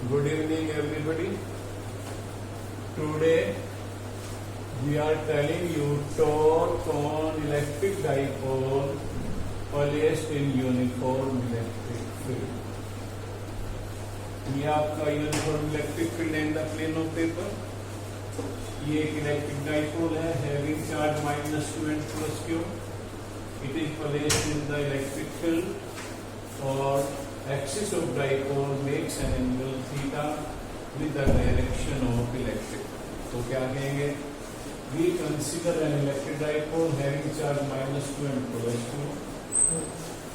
Good evening, everybody. Today we are telling you torque on electric dipole placed in uniform electric field. ये आपका uniform electric field in the plane of paper. ये एक electric dipole है having charge -2 and +q. It is placed in the electric field or axis of dipole makes an angle theta with the direction of electric. तो क्या कहेंगे? We consider an electric dipole having charge -2 and +2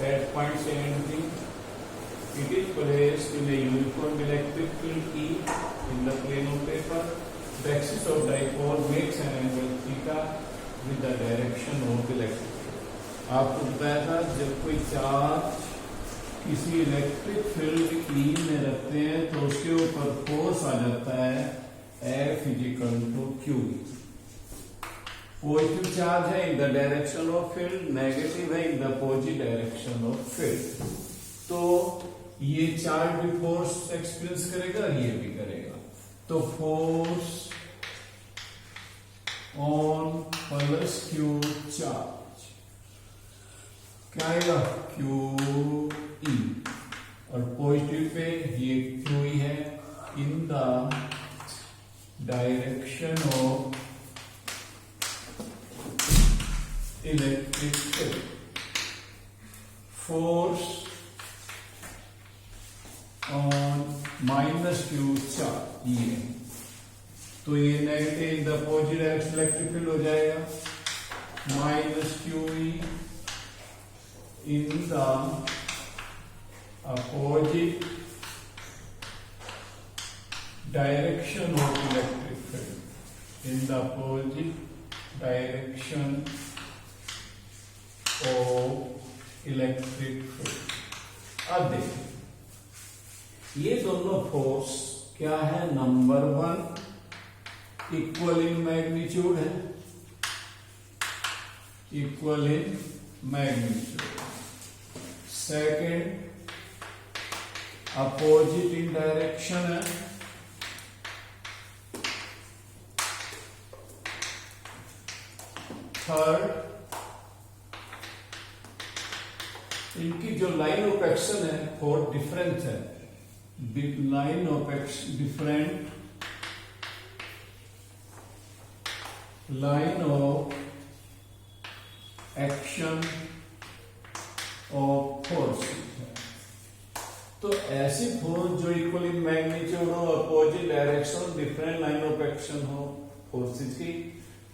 at points A and B. It is placed in a uniform electric field E in the plane of paper. The axis of dipole makes an angle theta with the direction of electric. आपको बताया था जब कोई charge किसी electric field E में रखते हैं तो उसके ऊपर फोर्स आ जाता है F = Q. पॉजिटिव चार्ज है in the direction of field, negative है in the opposite direction of field. तो ये चार्ज भी फोर्स एक्सपीरियंस करेगा, ये भी करेगा. तो फोर्स ऑन +q चार्ज क्या आएगा? QE. और पॉजिटिव पे ये QE है in the direction of electric field. Force on -q charge ये, तो ये negative in the opposite direction electric field हो जाएगा -QE in the opposite direction of electric field. In the opposite direction of electric field. अब देखिए ये दोनों force क्या है? नंबर 1 इक्वल इन मैग्नीट्यूड है, equal in magnitude. Second opposite in direction है. थर्ड इनकी जो लाइन ऑफ एक्शन है वो डिफरेंट है. Line of action different, line of action of force है. तो ऐसी फोर्स जो इक्वल इन मैग्नीट्यूड हो, opposite direction, different line of action हो फोर्सेज की,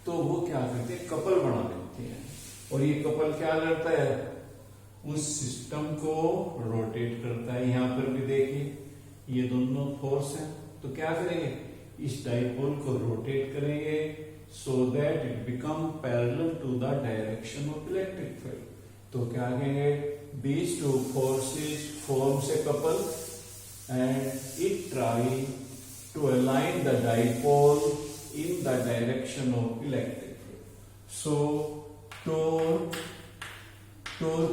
तो वो क्या करते हैं? कपल बना देते हैं. और ये कपल क्या करता है? उस सिस्टम को रोटेट करता है. यहां पर भी देखिए ये दोनों फोर्स हैं, तो क्या करेंगे? इस डाइपोल को रोटेट करेंगे so that it become parallel to the direction of electric field. तो क्या कहेंगे? These two forces forms a couple and it try to align the dipole in the direction of electric field. So torque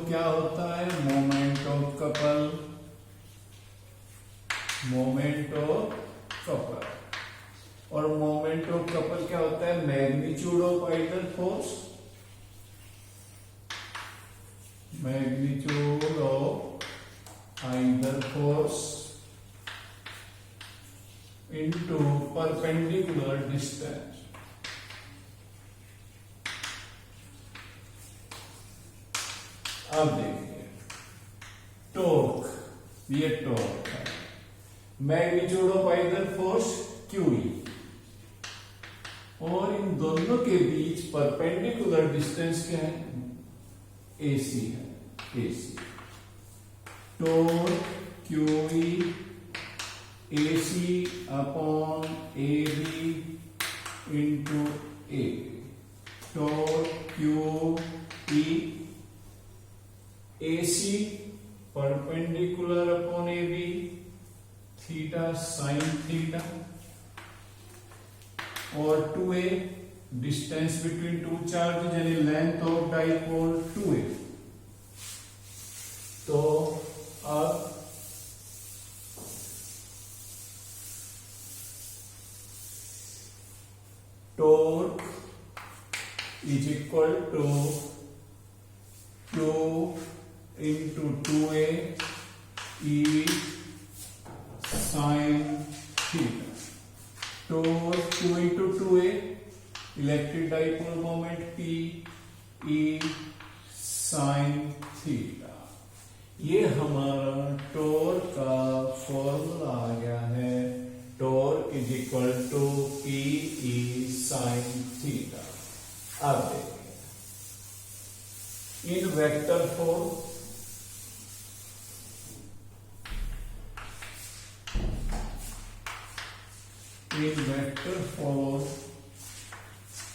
क्या होता है? Moment of couple, moment of couple. और moment of couple क्या होता है? Magnitude of either force, magnitude of either force into perpendicular distance. अब देखिए torque, ये टॉर्क है. Magnitude of either force QE, और इन दोनों के बीच परपेंडिकुलर डिस्टेंस क्या है? AC है, AC. Torque QE AC upon AB into A. Torque QE AC perpendicular upon AB, theta sine theta, और 2a distance between two charges यानी length of dipole 2a. तो अब torque is equal to Q into 2A E sin theta. Torque Q into 2A, electric dipole moment P E sin theta. ये हमारा torque का formula आ गया है. Torque is equal to P E sine theta. अब देखिए in vector form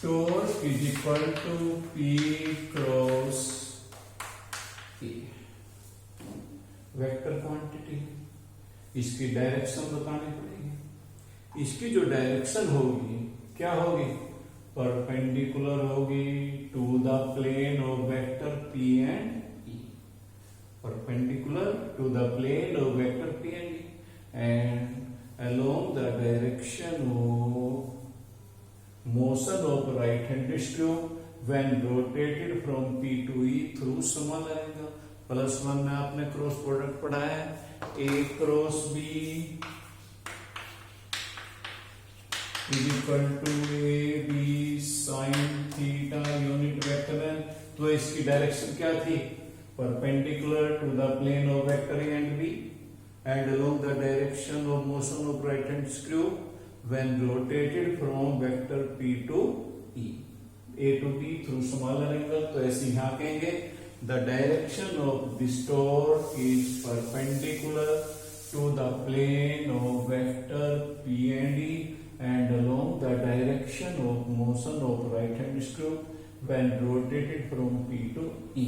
torque is equal to P cross E. Vector quantity, इसकी direction बतानी पड़ेगी. इसकी जो डायरेक्शन होगी क्या होगी? परपेंडिकुलर होगी to the plane of vector P and E. Perpendicular to the plane of vector P and E and along the direction of motion of right hand screw when rotated from P to E through small angle. +1 में आपने cross product पढ़ा है. A cross B is equal to A B sine theta. Unit vector है तो इसकी direction क्या थी? Perpendicular to the plane of vector A and B and along the direction of motion of right hand screw when rotated from vector P to E. A to B through smaller angle. तो ऐसे यहां कहेंगे the direction of this torque is perpendicular to the plane of vector P and E and along the direction of motion of right hand screw when rotated from P to E.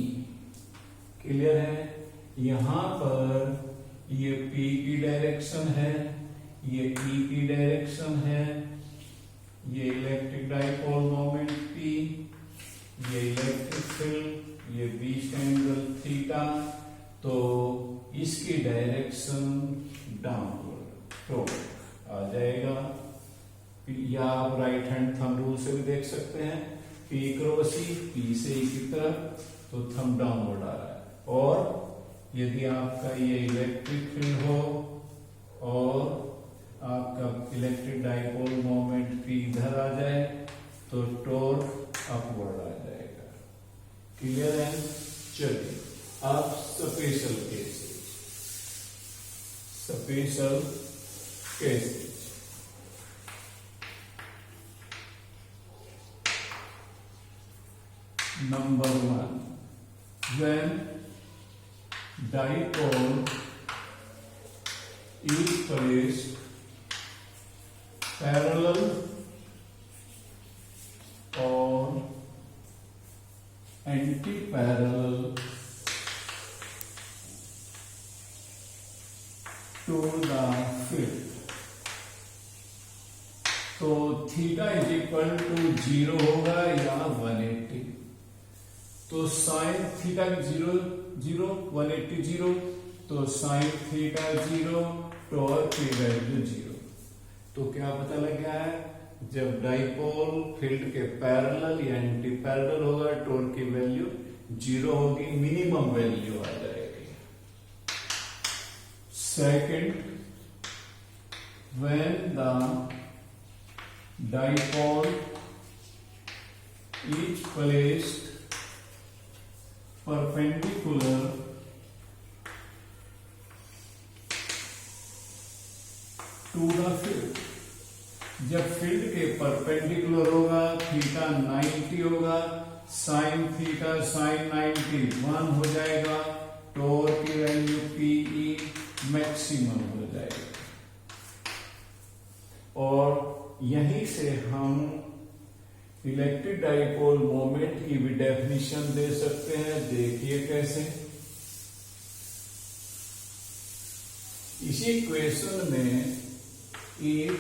Clear है? यहां पर ये P की direction है, ये E की direction है, ये इलेक्ट्रिक डाइपोल मोमेंट P, ये इलेक्ट्रिक फील्ड, ये बीच एंगल थीटा. तो इसकी डायरेक्शन डाउनवर्ड टॉर्क आ जाएगा. या आप राइट हैंड थंब रूल से भी देख सकते हैं. पी क्रॉस ई, पी से ई की तरफ, तो थंब डाउनवर्ड आ रहा है. और यदि आपका ये इलेक्ट्रिक फील्ड हो और आपका इलेक्ट्रिक डाइपोल मोमेंट पी इधर आ जाए तो टॉर्क अपवर्ड आ जाएगा. क्लियर है? चलिए अब special cases. Number 1, when dipole is placed parallel or anti-parallel to the field. तो थीटा इज इक्वल टू 0 होगा या 180. तो साइन थीटा 0 0 180 0. तो साइन थीटा 0, टॉर्क की वैल्यू 0. तो क्या पता लग गया है? जब डाइपोल फील्ड के पैरेलल या एंटी पैरेलल होगा टॉर्क की वैल्यू 0 होगी, मिनिमम वैल्यू आ जाएगी. Second, when the dipole is placed perpendicular to the field. जब फील्ड के परपेंडिकुलर होगा थीटा 90 होगा, साइन थीटा साइन 90 1 हो जाएगा. टॉर्क की वैल्यू पीई मैक्सिमम हो जाएगा. और यहीं से हम इलेक्ट्रिक डाइपोल मोमेंट की भी डेफिनेशन दे सकते हैं. देखिए कैसे. इसी इक्वेशन में if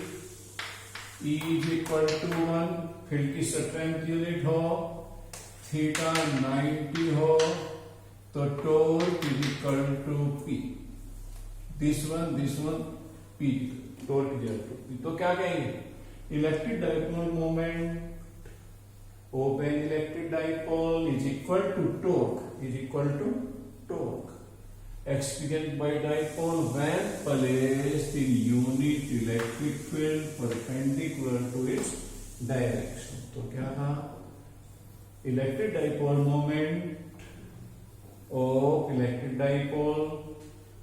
E is equal to 1, field की स्ट्रेंथ यूनिट हो, थीटा 90 हो, तो torque is equal to P. This one P, torque is equal to P. तो क्या कहेंगे? Electric dipole moment of an electric dipole is equal to torque experienced by dipole when placed in unit electric field perpendicular to its direction. तो क्या था? Electric dipole moment of electric dipole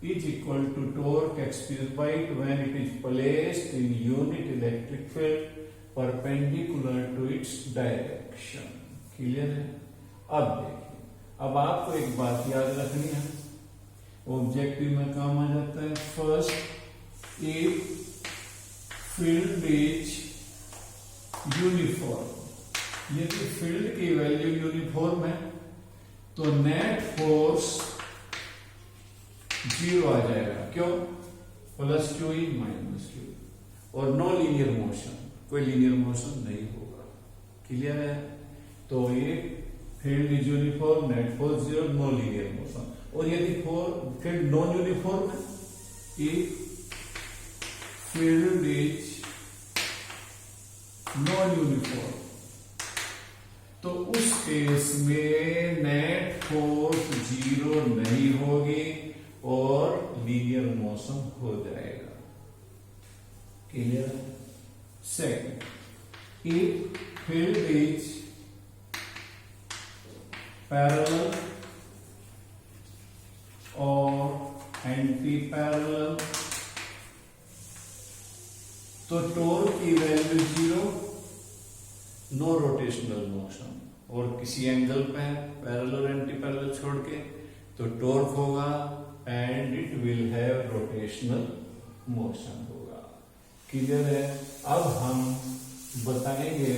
is equal to torque experienced by it when it is placed in unit electric field perpendicular to its direction. Clear है? अब देखिए, अब आपको एक बात याद रखनी है, ऑब्जेक्टिव में काम आ जाता है. First, if field is uniform, यदि फील्ड की वैल्यू यूनिफॉर्म है तो नेट फोर्स 0 आ जाएगा. क्यों? Plus Q E minus Q. और नो लीनियर मोशन, कोई लीनियर मोशन नहीं होगा. क्लियर है? तो ये field is uniform, net force 0, no linear motion. और यदि फील्ड नॉन यूनिफॉर्म है, if field is non uniform, तो उस केस में नेट फोर्स 0 नहीं होगी और लीनियर मोशन हो जाएगा. Clear? Second, if field is parallel और एंटी पैरेलल, तो टॉर्क की वैल्यू 0, नो रोटेशनल मोशन. और किसी एंगल पे पैरेलल एंटी पैरेलल छोड़ के तो टॉर्क होगा and it will have rotational motion होगा. क्लियर है? अब हम बताएंगे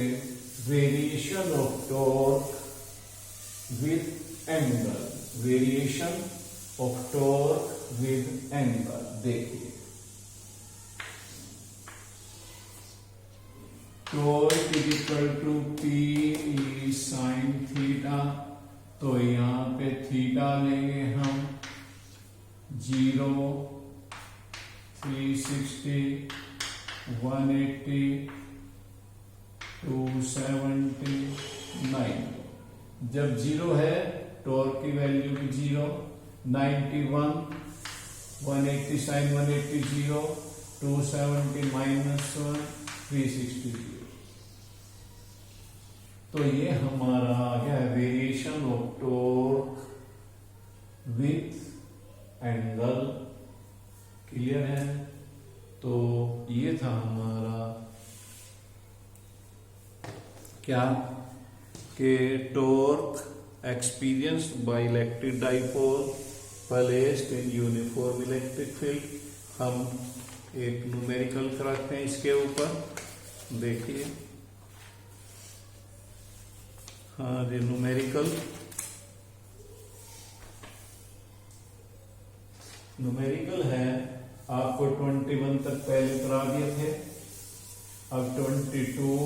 variation of torque with angle. Variation of torque with angle. देखिए, torque is equal to P E sine theta. तो यहां पे थीटा लेंगे हम 0, 360, 180, 279. जब 0 है टॉर्क की वैल्यू भी 0, 91, 180 साइन 180 0, 270 -1, 360 0. तो ये हमारा क्या है? Variation of torque with angle. Clear है? तो ये था हमारा क्या कि torque experienced by electric dipole placed in uniform electric field. हम एक न्यूमेरिकल कराते हैं इसके ऊपर. देखिए, हाँ, ये न्यूमेरिकल है. आपको 21 तक पहले करा दिए थे. अब 22,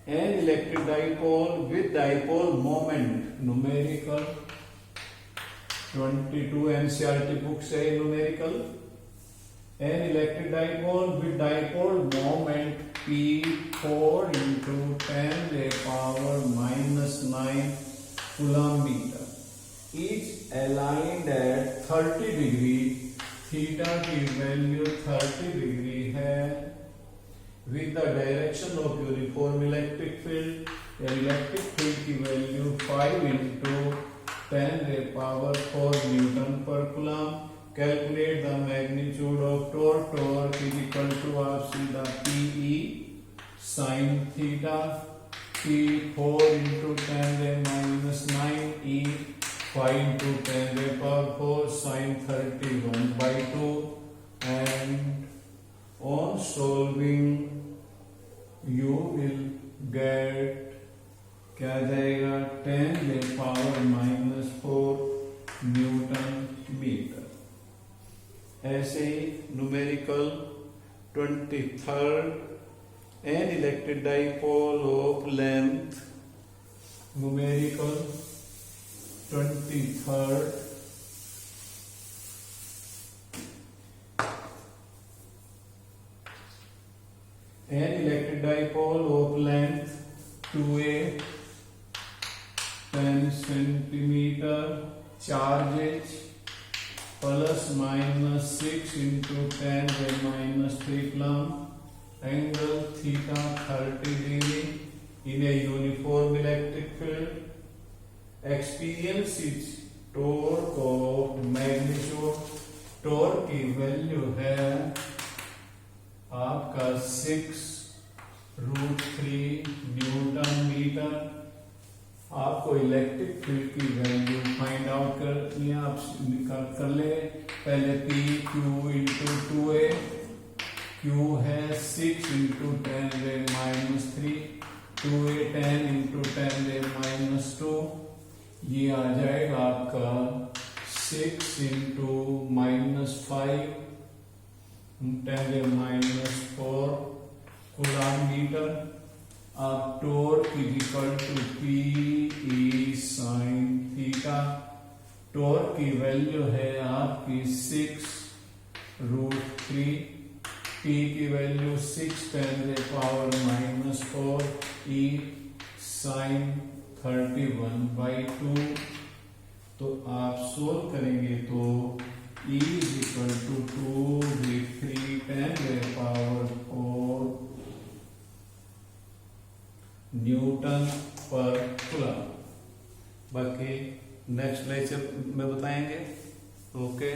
an electric dipole with dipole moment. Numerical 22 NCERT book से numerical. An electric dipole with dipole moment P4 into 10 raised power -9 coulomb meter is aligned at 30 degree. Theta की वैल्यू 30 डिग्री है. With the direction of uniform electric field, electric field की value 5 into 10 raised power 4 Newton per coulomb. Calculate the magnitude of torque. Torque is equal to आप सीधा PE sin theta, P4 into 10 raised -9 E 5 into 10 raised power 4 sin 31/2. And on solving you will get क्या जाएगा? 10 raised power -4 newton metre. ऐसे ही numerical 23rd, an electric dipole of length. Numerical 23rd, an electric dipole of length 2a 10 centimeter charges plus minus 6 into 10 by minus 3 coulomb, angle theta 30 degree in a uniform electric field, experiences torque of magnitude, torque की value है आपका 6√3 Newton metre. आपको electric field की value find out करनी है, आप कर ले। पहले P Q into 2A, Q है 6 इंटू 10⁻³ 2A 10 इंटू 10⁻², ये आ जाएगा आपका 6 इंटू -5 10⁻⁴ कूलॉम मीटर। अब torque equal to P E sine theta. Torque की वैल्यू है आपकी 6√3, पी की वैल्यू 6 10⁻⁴ ई साइन 31/2। तो आप सोल्व करेंगे तो E = 2√3 10⁴ न्यूटन पर कूलम। बाकी नेक्स्ट लेक्चर में बताएंगे। ओके।